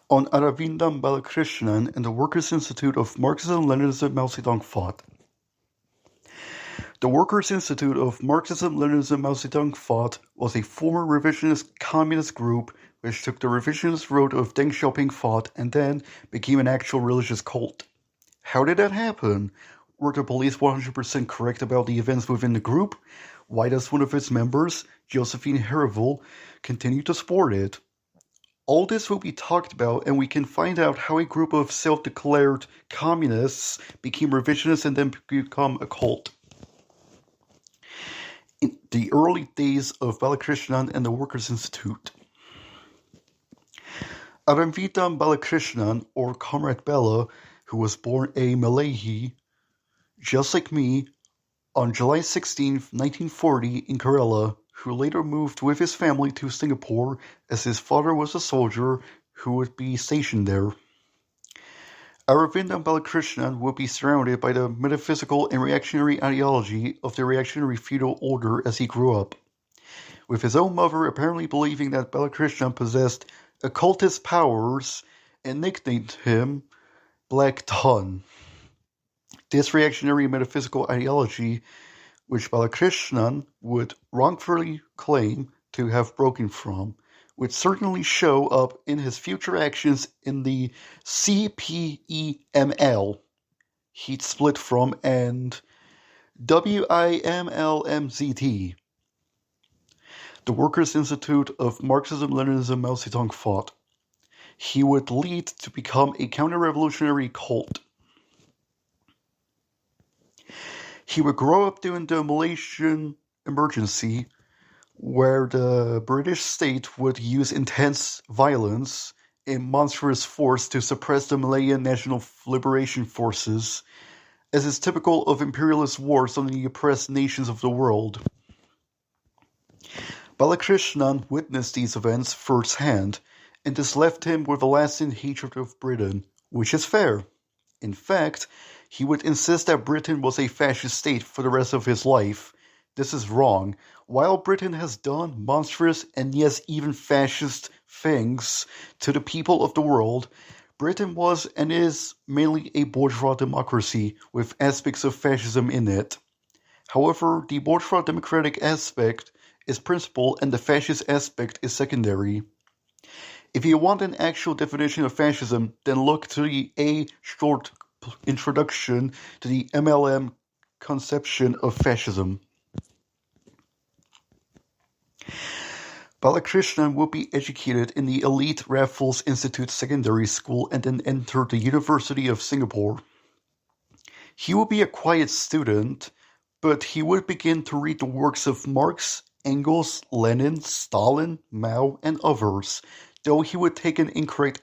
on Aravindan Balakrishnan and the Workers' Institute of Marxism-Leninism-MZT thought. The Workers' Institute of Marxism-Leninism-MZT thought was a former revisionist communist group which took the revisionist road of Deng Xiaoping thought and then became an actual religious cult. How did that happen? Were the police 100% correct about the events within the group? Why does one of its members, Josephine Herivel, continue to support it? All this will be talked about, and we can find out how a group of self-declared communists became revisionists and then become a cult. In the early days of Balakrishnan and the Workers' Institute. Aravindan Balakrishnan, or Comrade Bella, who was born a Malayi, just like me, on July 16, 1940 in Kerala, who later moved with his family to Singapore as his father was a soldier who would be stationed there. Aravindan Balakrishnan would be surrounded by the metaphysical and reactionary ideology of the reactionary feudal order as he grew up, with his own mother apparently believing that Balakrishnan possessed occultist powers and nicknamed him Black Ton. This reactionary metaphysical ideology, which Balakrishnan would wrongfully claim to have broken from, would certainly show up in his future actions in the CPEML he'd split from and WIML-MZT, the Workers' Institute of Marxism-Leninism-MZT thought. He would lead to become a counter-revolutionary cult. He would grow up during the Malaysian emergency, where the British state would use intense violence and monstrous force to suppress the Malayan National Liberation Forces, as is typical of imperialist wars on the oppressed nations of the world. Balakrishnan witnessed these events firsthand, and this left him with a lasting hatred of Britain, which is fair. In fact, he would insist that Britain was a fascist state for the rest of his life. This is wrong. While Britain has done monstrous and yes, even fascist things to the people of the world, Britain was and is mainly a bourgeois democracy with aspects of fascism in it. However, the bourgeois democratic aspect is principal and the fascist aspect is secondary. If you want an actual definition of fascism, then look to the A short introduction to the MLM conception of fascism. Balakrishnan would be educated in the elite Raffles Institute Secondary School and then enter the University of Singapore. He would be a quiet student, but he would begin to read the works of Marx, Engels, Lenin, Stalin, Mao, and others, though he would take an incorrect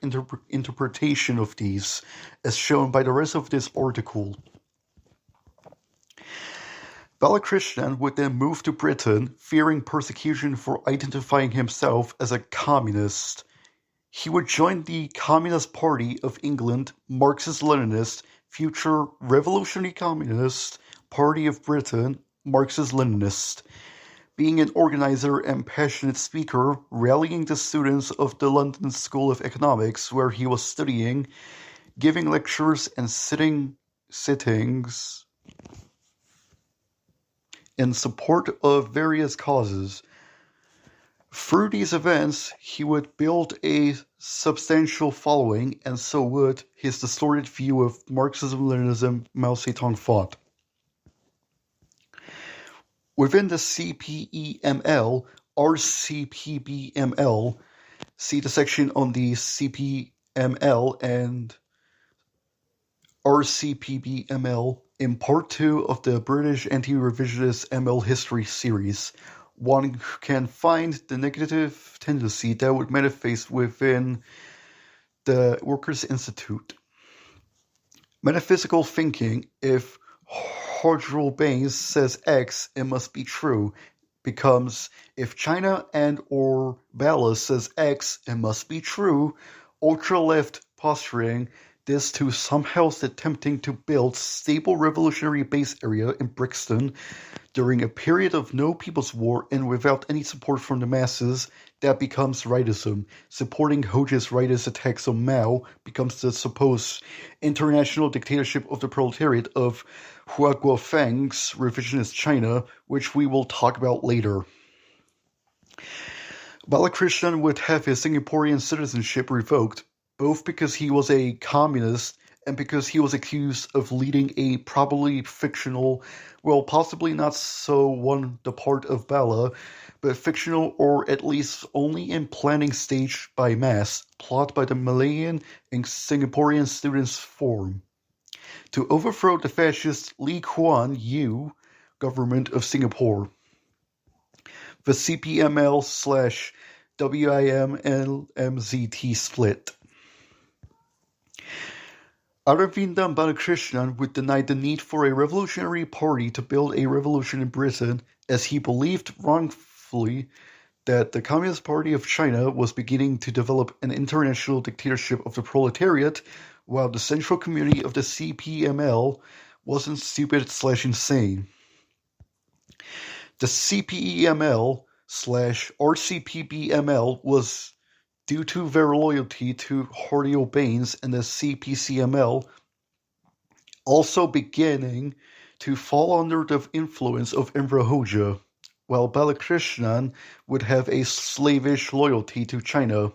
interpretation of these, as shown by the rest of this article. Balakrishnan would then move to Britain, fearing persecution for identifying himself as a communist. He would join the Communist Party of England, Marxist-Leninist, future Revolutionary Communist Party of Britain, Marxist-Leninist, being an organizer and passionate speaker, rallying the students of the London School of Economics where he was studying, giving lectures and sittings in support of various causes. Through these events, he would build a substantial following, and so would his distorted view of Marxism-Leninism-MZT thought. Within the CPEML, RCPBML, see the section on the CPML and RCPBML in Part 2 of the British Anti-Revisionist ML History series. One can find the negative tendency that would manifest within the Workers' Institute. Metaphysical thinking, if Hodgel Baines says X, it must be true, becomes if China and or Bala says X, it must be true. Ultra-left posturing this to somehow attempting to build stable revolutionary base area in Brixton During a period of no people's war and without any support from the masses, that becomes rightism. Supporting Hoja's rightist attacks on Mao becomes the supposed international dictatorship of the proletariat of Hua Guofeng's revisionist China, which we will talk about later. Balakrishnan would have his Singaporean citizenship revoked, both because he was a communist and because he was accused of leading a probably fictional, well, possibly not so one the part of Bala, but fictional or at least only in planning stage by mass, plot by the Malayan and Singaporean Students' Forum, to overthrow the fascist Lee Kuan Yew government of Singapore. The CPML/WIM-MZT split. Aravindan Balakrishnan would deny the need for a revolutionary party to build a revolution in Britain, as he believed wrongfully that the Communist Party of China was beginning to develop an international dictatorship of the proletariat, while the central community of the CPML wasn't stupid/insane. The CPEML/RCPBML was, due to their loyalty to Hardy Baines and the CPCML, also beginning to fall under the influence of Imre Hoja, while Balakrishnan would have a slavish loyalty to China,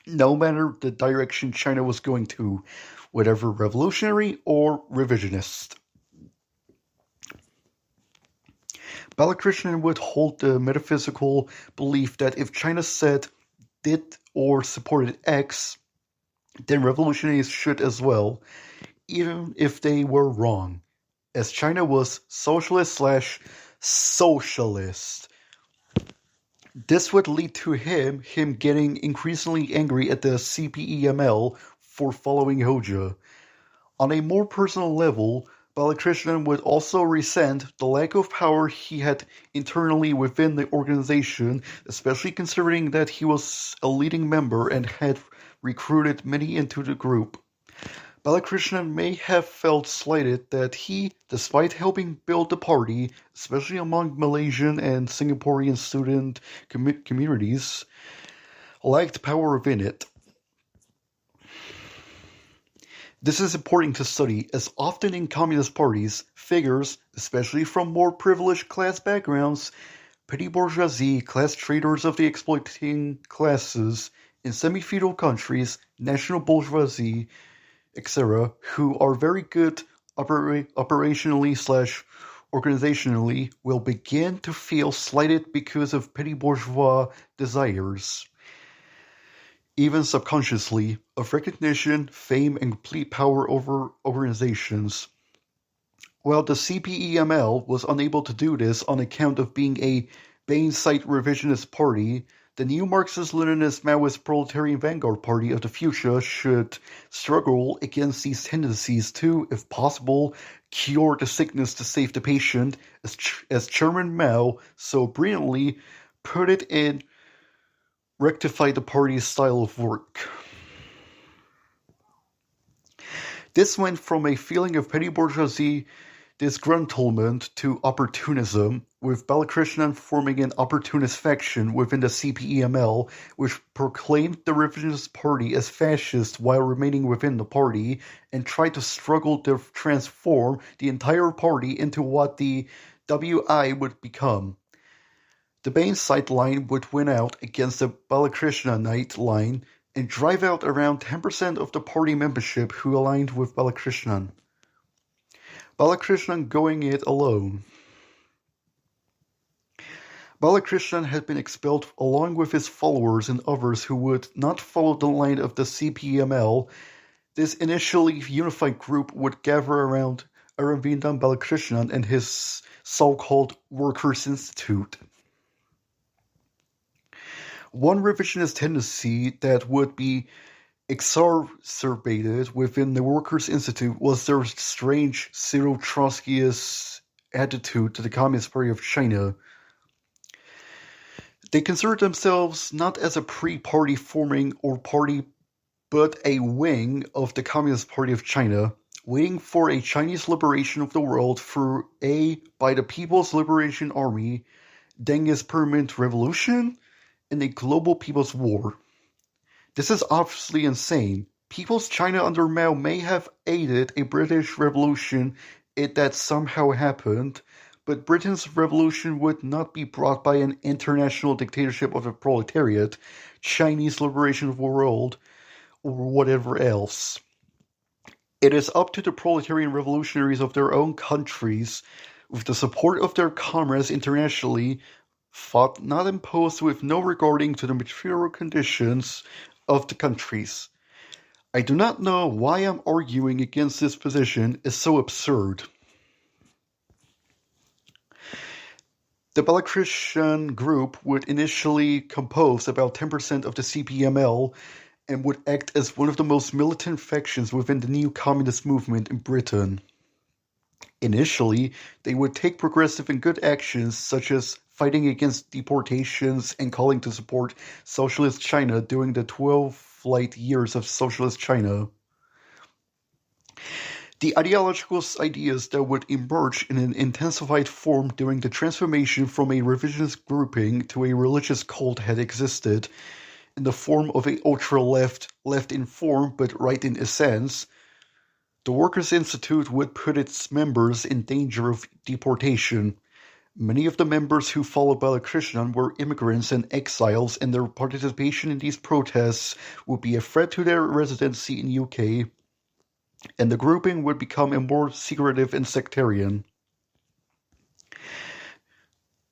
no matter the direction China was going to, whether revolutionary or revisionist. Balakrishnan would hold the metaphysical belief that if China said, did, or supported X, then revolutionaries should as well, even if they were wrong, as China was socialist/socialist. This would lead to him getting increasingly angry at the CPEML for following Hoja. On a more personal level, Balakrishnan would also resent the lack of power he had internally within the organization, especially considering that he was a leading member and had recruited many into the group. Balakrishnan may have felt slighted that he, despite helping build the party, especially among Malaysian and Singaporean student communities, lacked power within it. This is important to study, as often in communist parties, figures, especially from more privileged class backgrounds, petty bourgeoisie, class traders of the exploiting classes, in semi-feudal countries, national bourgeoisie, etc., who are very good operationally/organizationally, will begin to feel slighted because of petty bourgeois desires, even subconsciously, of recognition, fame, and complete power over organizations. While the CPEML was unable to do this on account of being a Bain-site revisionist party, the new Marxist-Leninist-Maoist proletarian vanguard party of the future should struggle against these tendencies to, if possible, cure the sickness to save the patient, as Chairman Mao so brilliantly put it in Rectify the party's style of work. This went from a feeling of petty bourgeoisie disgruntlement to opportunism, with Balakrishnan forming an opportunist faction within the CPEML, which proclaimed the revisionist party as fascist while remaining within the party, and tried to struggle to transform the entire party into what the WI would become. The Bain-site line would win out against the Balakrishnanite line and drive out around 10% of the party membership who aligned with Balakrishnan. Balakrishnan going it alone. Balakrishnan had been expelled along with his followers and others who would not follow the line of the CPML. This initially unified group would gather around Aravindan Balakrishnan and his so-called Workers' Institute. One revisionist tendency that would be exacerbated within the Workers' Institute was their strange pseudo-Trotskyist attitude to the Communist Party of China. They considered themselves not as a pre-party forming or party, but a wing of the Communist Party of China, waiting for a Chinese liberation of the world through by the People's Liberation Army, Deng's permanent revolution, and a global people's war. This is obviously insane. People's China under Mao may have aided a British revolution if that somehow happened, but Britain's revolution would not be brought by an international dictatorship of the proletariat, Chinese liberation of the world, or whatever else. It is up to the proletarian revolutionaries of their own countries, with the support of their comrades internationally, fought not imposed with no regarding to the material conditions of the countries. I do not know why I'm arguing against this position. It's so absurd. The Balakrishnan group would initially compose about 10% of the CPML and would act as one of the most militant factions within the new communist movement in Britain. Initially, they would take progressive and good actions such as fighting against deportations and calling to support Socialist China during the 12 light years of Socialist China. The ideological ideas that would emerge in an intensified form during the transformation from a revisionist grouping to a religious cult had existed, in the form of a ultra-left, left in form but right in essence. The Workers' Institute would put its members in danger of deportation. Many of the members who followed Balakrishnan were immigrants and exiles, and their participation in these protests would be a threat to their residency in UK, and the grouping would become more secretive and sectarian.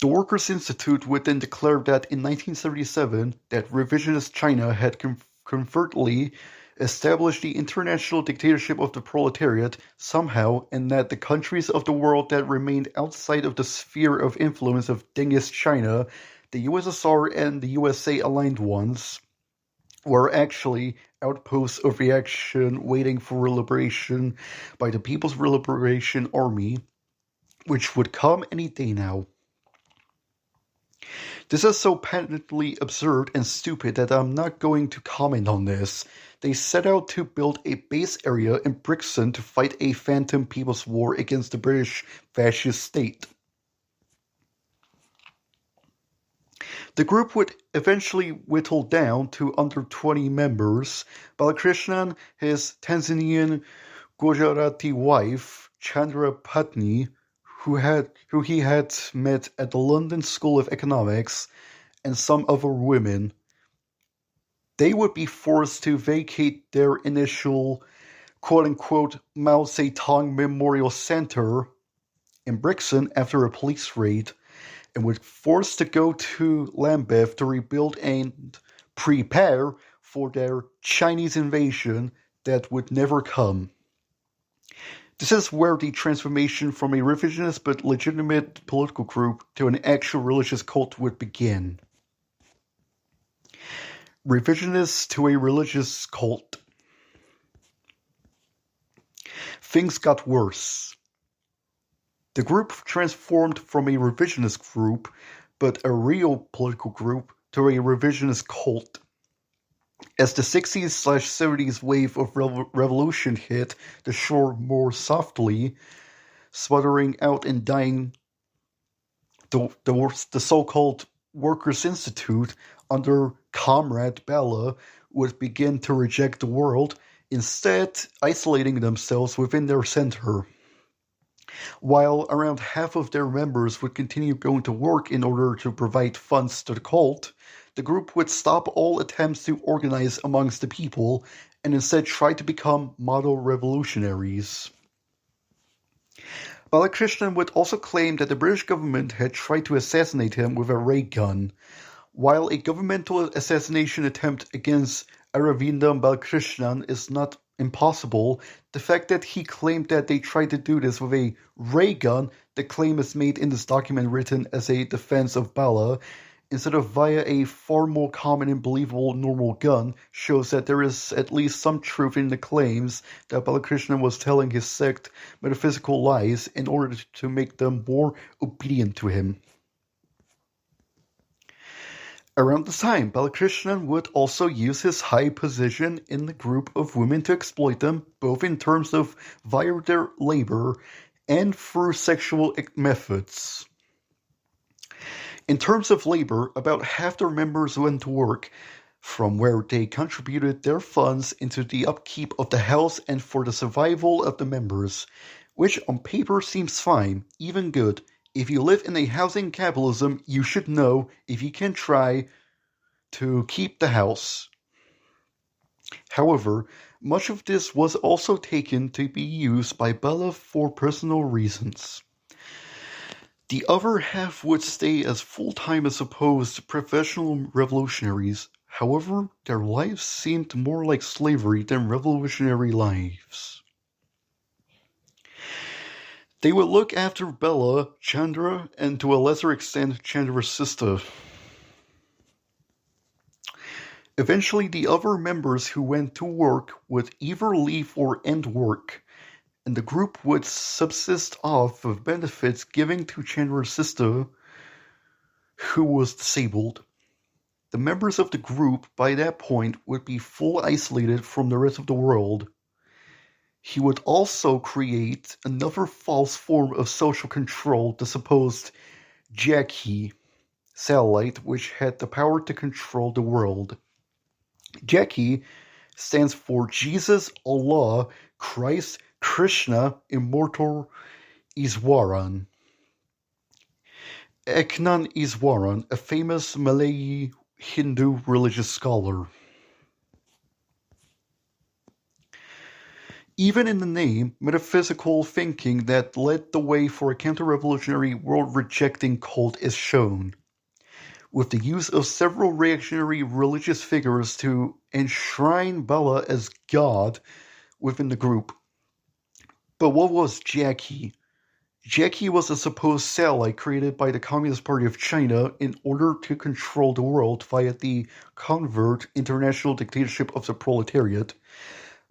The Workers' Institute would then declare that in 1977 that revisionist China had covertly established the international dictatorship of the proletariat somehow, and that the countries of the world that remained outside of the sphere of influence of Dengist China, the USSR and the USA aligned ones, were actually outposts of reaction waiting for liberation by the People's Liberation Army, which would come any day now. This is so patently absurd and stupid that I'm not going to comment on this. They set out to build a base area in Brixton to fight a phantom people's war against the British fascist state. The group would eventually whittle down to under 20 members. Balakrishnan, his Tanzanian Gujarati wife, Chandra Patni, who he had met at the London School of Economics, and some other women. They would be forced to vacate their initial quote-unquote Mao Zedong Memorial Center in Brixton after a police raid, and were forced to go to Lambeth to rebuild and prepare for their Chinese invasion that would never come. This is where the transformation from a revisionist but legitimate political group to an actual religious cult would begin. Revisionist to a religious cult. Things got worse. The group transformed from a revisionist group, but a real political group, to a revisionist cult. As the 60s/70s wave of revolution hit the shore more softly, sputtering out and dying, the so-called Workers' Institute under Comrade Bala would begin to reject the world, instead isolating themselves within their center. While around half of their members would continue going to work in order to provide funds to the cult, the group would stop all attempts to organize amongst the people and instead try to become model revolutionaries. Balakrishnan would also claim that the British government had tried to assassinate him with a ray gun. While a governmental assassination attempt against Aravindan Balakrishnan is not impossible, the fact that he claimed that they tried to do this with a ray gun, the claim is made in this document written as a defense of Bala, instead of via a far more common and believable normal gun, shows that there is at least some truth in the claims that Balakrishnan was telling his sect metaphysical lies in order to make them more obedient to him. Around this time, Balakrishnan would also use his high position in the group of women to exploit them, both in terms of via their labor and through sexual methods. In terms of labor, about half their members went to work, from where they contributed their funds into the upkeep of the house and for the survival of the members, which on paper seems fine, even good. If you live in a housing capitalism, you should know if you can try to keep the house. However, much of this was also taken to be used by Bella for personal reasons. The other half would stay as full-time as opposed professional revolutionaries. However, their lives seemed more like slavery than revolutionary lives. They would look after Bella, Chandra, and to a lesser extent Chandra's sister. Eventually, the other members who went to work would either leave or end work, and the group would subsist off of benefits given to Chandra's sister, who was disabled. The members of the group by that point would be fully isolated from the rest of the world. He would also create another false form of social control, the supposed Jackie satellite, which had the power to control the world. Jackie stands for Jesus, Allah, Christ, Krishna, Immortal Iswaran. Eknan Iswaran, a famous Malay Hindu religious scholar. Even in the name, metaphysical thinking that led the way for a counter-revolutionary world-rejecting cult is shown, with the use of several reactionary religious figures to enshrine Bella as God within the group. But what was Jackie? Jackie was a supposed satellite created by the Communist Party of China in order to control the world via the covert international dictatorship of the proletariat,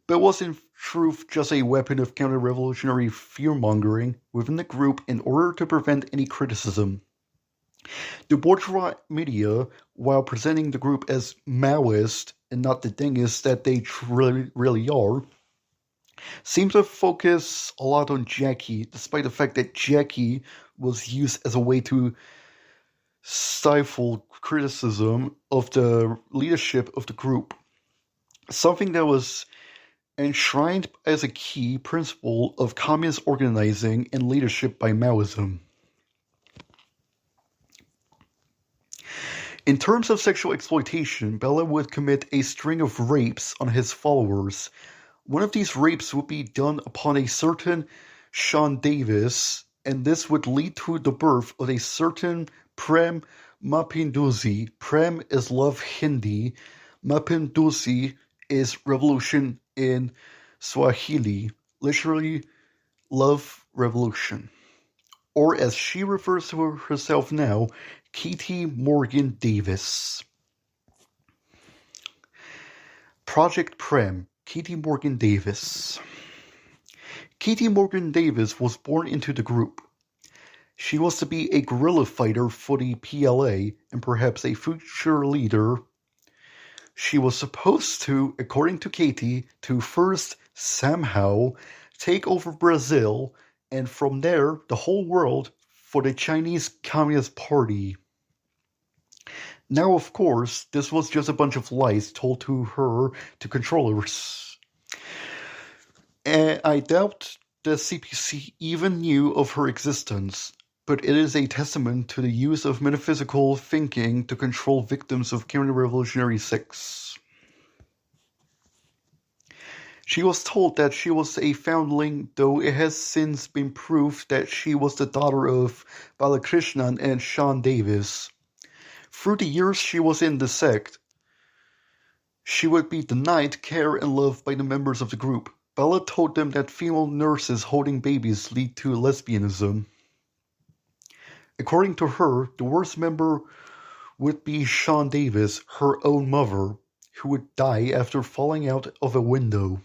but was in truth just a weapon of counter-revolutionary fear-mongering within the group in order to prevent any criticism. The bourgeois media, while presenting the group as Maoist and not the dingists that they really are, seem to focus a lot on Jackie, despite the fact that Jackie was used as a way to stifle criticism of the leadership of the group, something that was enshrined as a key principle of communist organizing and leadership by Maoism. In terms of sexual exploitation, Bella would commit a string of rapes on his followers. One of these rapes would be done upon a certain Sean Davis, and this would lead to the birth of a certain Prem Mapinduzi. Prem is love Hindi. Mapinduzi is revolution in Swahili, literally love revolution. Or as she refers to herself now, Katie Morgan Davis. Project Prem, Katie Morgan Davis. Katie Morgan Davis was born into the group. She was to be a guerrilla fighter for the PLA and perhaps a future leader. She was supposed to, according to Katie, to first somehow take over Brazil and from there the whole world for the Chinese Communist Party. Now, of course, this was just a bunch of lies told to her to controllers. And I doubt the CPC even knew of her existence, but it is a testament to the use of metaphysical thinking to control victims of counter-revolutionary sects. She was told that she was a foundling, though it has since been proved that she was the daughter of Balakrishnan and Sean Davis. Through the years she was in the sect, she would be denied care and love by the members of the group. Bella told them that female nurses holding babies lead to lesbianism. According to her, the worst member would be Sean Davis, her own mother, who would die after falling out of a window.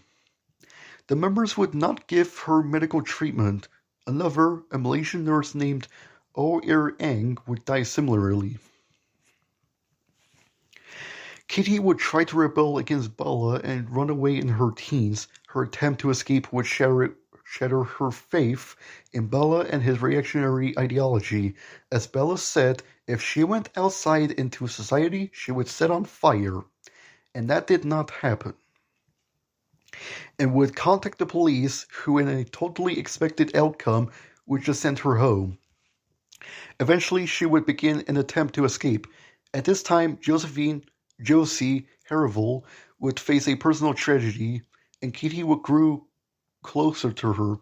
The members would not give her medical treatment. Another, a Malaysian nurse named Oh Ir Eng, would die similarly. Kitty would try to rebel against Bella and run away in her teens. Her attempt to escape would shatter her faith in Bella and his reactionary ideology. As Bella said, if she went outside into society, she would set on fire. And that did not happen. And would contact the police, who in a totally expected outcome would just send her home. Eventually, she would begin an attempt to escape. At this time, Josie Herval would face a personal tragedy, and Kitty would grow closer to her.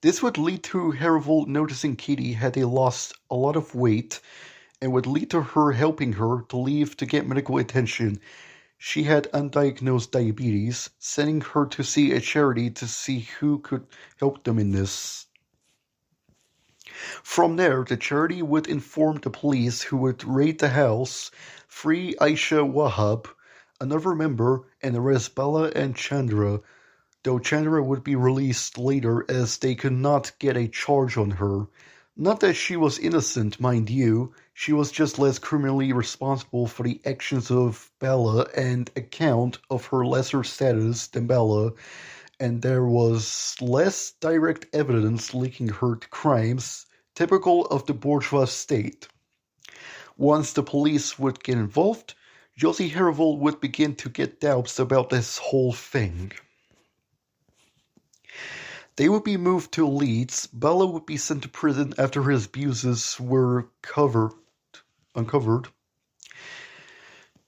This would lead to Herval noticing Kitty had lost a lot of weight, and would lead to her helping her to leave to get medical attention. She had undiagnosed diabetes, sending her to see a charity to see who could help them in this. From there, the charity would inform the police, who would raid the house, free Aisha Wahab, another member, and arrest Bella and Chandra, though Chandra would be released later as they could not get a charge on her. Not that she was innocent, mind you, she was just less criminally responsible for the actions of Bella and account of her lesser status than Bella, and there was less direct evidence linking her to crimes, typical of the bourgeois state. Once the police would get involved, Josie Herval would begin to get doubts about this whole thing. They would be moved to Leeds. Bella would be sent to prison after his abuses were uncovered.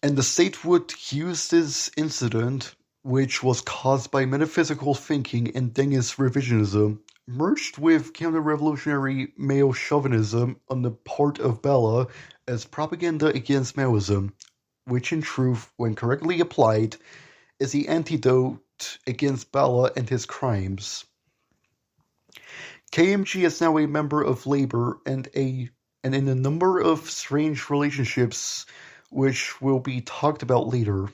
And the state would use this incident, which was caused by metaphysical thinking and Dengist revisionism, merged with counter-revolutionary male chauvinism on the part of Bella as propaganda against Maoism, which in truth, when correctly applied, is the antidote against Bella and his crimes. KMG is now a member of Labour and in a number of strange relationships which will be talked about later.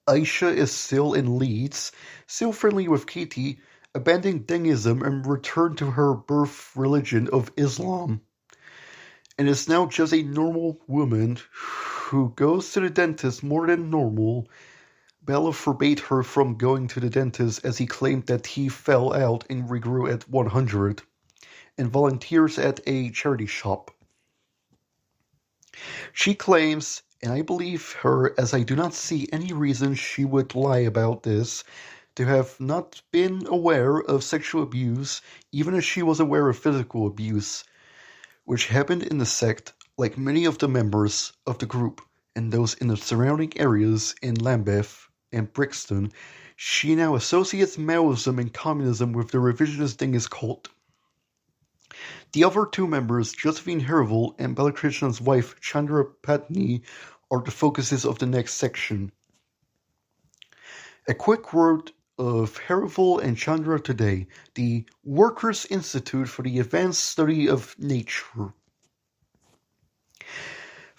Aisha is still in Leeds, still friendly with Katie, abandoning Dengism and returned to her birth religion of Islam, and is now just a normal woman who goes to the dentist more than normal. Bella forbade her from going to the dentist as he claimed that he fell out and regrew at 100, and volunteers at a charity shop. She claims, and I believe her as I do not see any reason she would lie about this, to have not been aware of sexual abuse, even as she was aware of physical abuse, which happened in the sect, like many of the members of the group and those in the surrounding areas in Lambeth and Brixton. She now associates Maoism and communism with the revisionist Dengist cult. The other two members, Josephine Herval and Balakrishnan's wife Chandra Patni, are the focuses of the next section. A quick word of Herval and Chandra today, the Workers' Institute for the Advanced Study of Nature.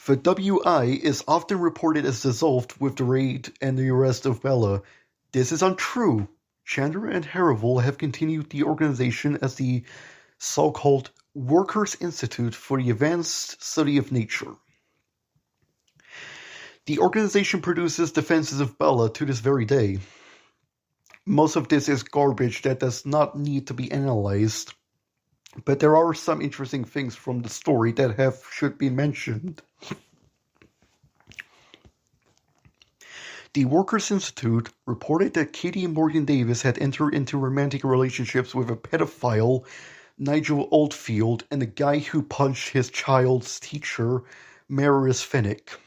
The WI is often reported as dissolved with the raid and the arrest of Bella. This is untrue. Chandra and Herval have continued the organization as the so-called Workers' Institute for the Advanced Study of Nature. The organization produces defenses of Bella to this very day. Most of this is garbage that does not need to be analyzed, but there are some interesting things from the story that should be mentioned. The Workers' Institute reported that Katie Morgan Davis had entered into romantic relationships with a pedophile, Nigel Oldfield, and the guy who punched his child's teacher, Maris Fennick.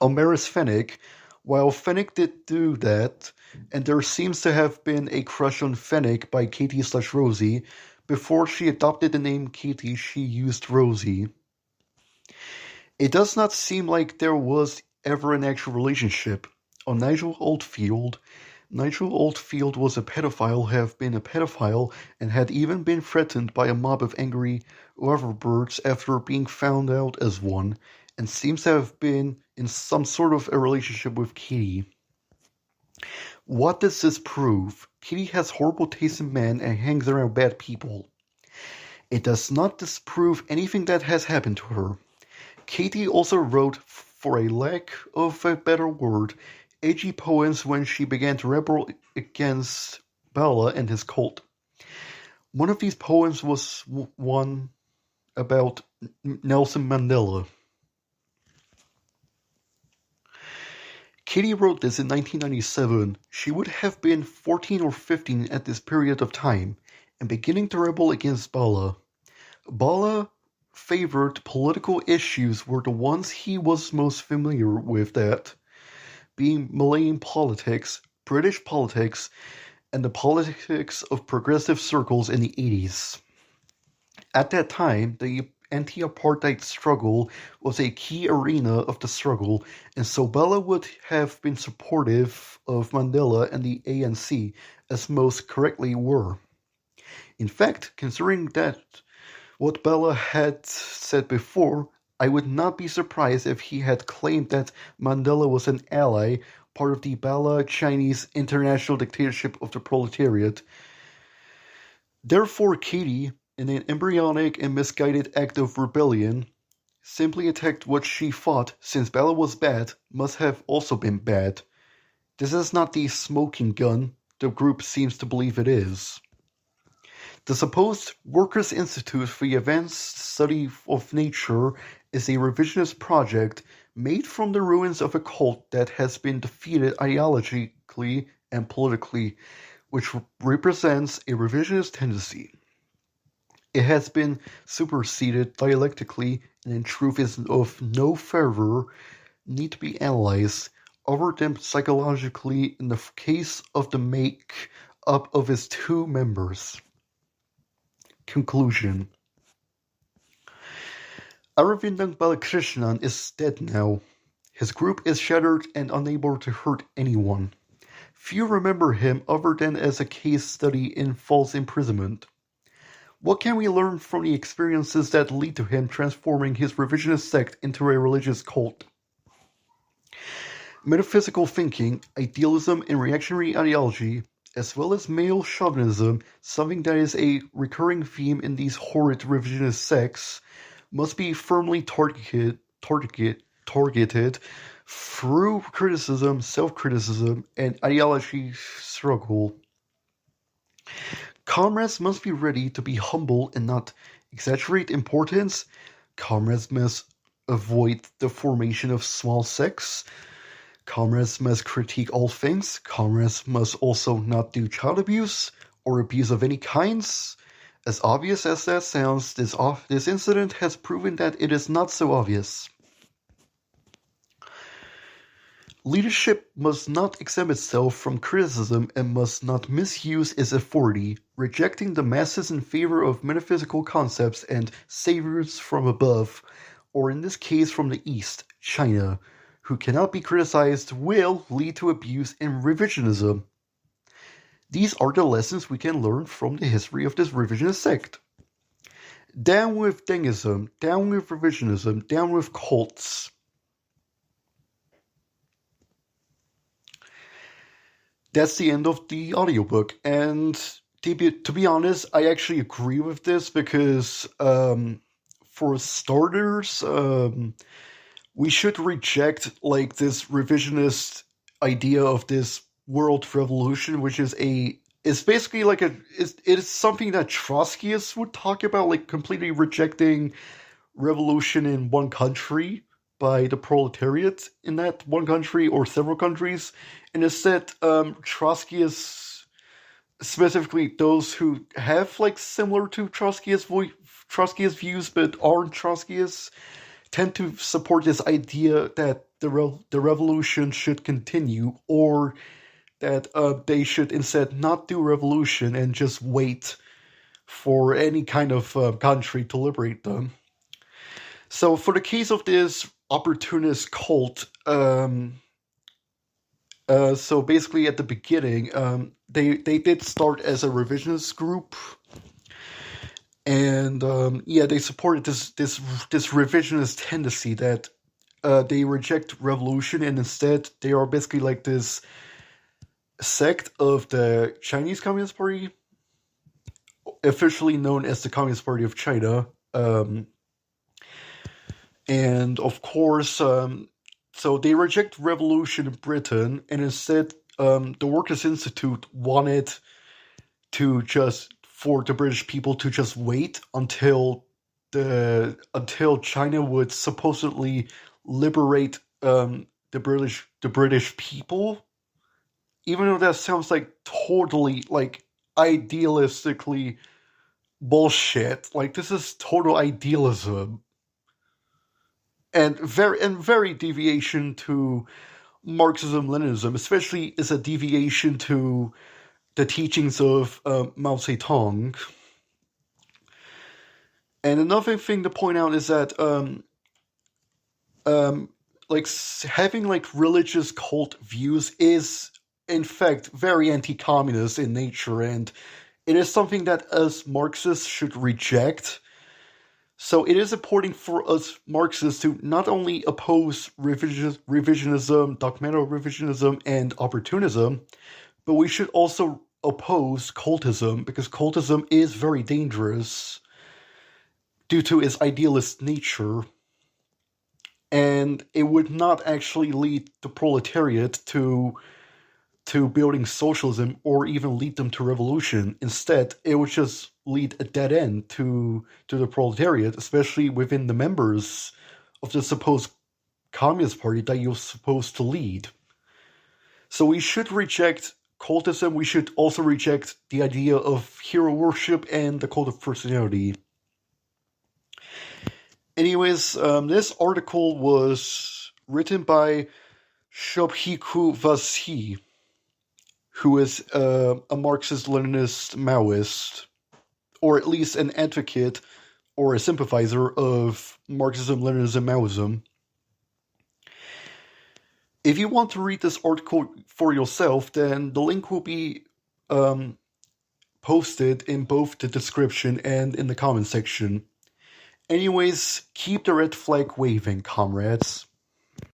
Maris Fennick, while Fennick did do that, and there seems to have been a crush on Fennick by Katie/Rosie, before she adopted the name Katie, she used Rosie. It does not seem like there was ever an actual relationship. On Nigel Oldfield was a pedophile, have been a pedophile, and had even been threatened by a mob of angry loverbirds after being found out as one, and seems to have been in some sort of a relationship with Katie. What does this prove? Katie has horrible taste in men and hangs around bad people. It does not disprove anything that has happened to her. Katie also wrote for a lack of a better word, edgy poems when she began to rebel against Bala and his cult. One of these poems was one about Nelson Mandela. Katie wrote this in 1997. She would have been 14 or 15 at this period of time, and beginning to rebel against Bala. Bala favored political issues were the ones he was most familiar with, that being Malayan politics, British politics, and the politics of progressive circles in the 80s. At that time, the anti-apartheid struggle was a key arena of the struggle, and so Bella would have been supportive of Mandela and the ANC, as most correctly were. In fact, considering that what Bella had said before, I would not be surprised if he had claimed that Mandela was an ally, part of the Bala Chinese international dictatorship of the proletariat. Therefore, Katie, in an embryonic and misguided act of rebellion, simply attacked what she thought, since Bella was bad, must have also been bad. This is not the smoking gun the group seems to believe it is. The supposed Workers' Institute for the Advanced Study of Nature is a revisionist project made from the ruins of a cult that has been defeated ideologically and politically, which represents a revisionist tendency. It has been superseded dialectically, and in truth is of no further need to be analyzed, other than psychologically in the case of the make-up of its two members. Conclusion. Aravindan Balakrishnan is dead now. His group is shattered and unable to hurt anyone. Few remember him other than as a case study in false imprisonment. What can we learn from the experiences that lead to him transforming his revisionist sect into a religious cult? Metaphysical thinking, idealism, and reactionary ideology, as well as male chauvinism, something that is a recurring theme in these horrid revisionist sects, must be firmly targeted through criticism, self-criticism, and ideology struggle. Comrades must be ready to be humble and not exaggerate importance. Comrades must avoid the formation of small sects. Comrades must critique all things. Comrades must also not do child abuse or abuse of any kinds. As obvious as that sounds, this incident has proven that it is not so obvious. Leadership must not exempt itself from criticism and must not misuse its authority, rejecting the masses in favor of metaphysical concepts and saviors from above, or in this case from the East, China, who cannot be criticized, will lead to abuse and revisionism. These are the lessons we can learn from the history of this revisionist sect. Down with Dengism, down with revisionism, down with cults. That's the end of the audiobook, and to be honest, I actually agree with this because, for starters, we should reject this revisionist idea of this world revolution, which is basically it is something that Trotskyists would talk about, completely rejecting revolution in one country by the proletariat in that one country or several countries, and instead Trotskyists, specifically those who have similar to Trotskyist views but aren't Trotskyists, tend to support this idea that the revolution should continue, or that they should instead not do revolution and just wait for any kind of country to liberate them. So for the case of this opportunist cult, so basically at the beginning, they did start as a revisionist group, and they supported this revisionist tendency that they reject revolution, and instead they are basically this sect of the Chinese Communist Party, officially known as the Communist Party of China. And of course, So they reject revolution in Britain, and instead, the Workers' Institute wanted for the British people to just wait until China would supposedly liberate the British people. Even though that sounds like totally like idealistically bullshit. Like this is total idealism and very deviation to Marxism-Leninism, especially is a deviation to the teachings of Mao Zedong. And another thing to point out is that like having like religious cult views is in fact very anti-communist in nature, and it is something that us Marxists should reject. So it is important for us Marxists to not only oppose revisionism, dogmatic revisionism, and opportunism, but we should also oppose cultism, because cultism is very dangerous due to its idealist nature, and it would not actually lead the proletariat to building socialism or even lead them to revolution. Instead, it would just lead a dead end to the proletariat, especially within the members of the supposed Communist Party that you're supposed to lead. So we should reject cultism. We should also reject the idea of hero worship and the cult of personality. Anyways, this article was written by Shobhiku Vasi, who is a Marxist-Leninist-Maoist, or at least an advocate or a sympathizer of Marxism-Leninism-Maoism. If you want to read this article for yourself, then the link will be posted in both the description and in the comment section. Anyways, keep the red flag waving, comrades.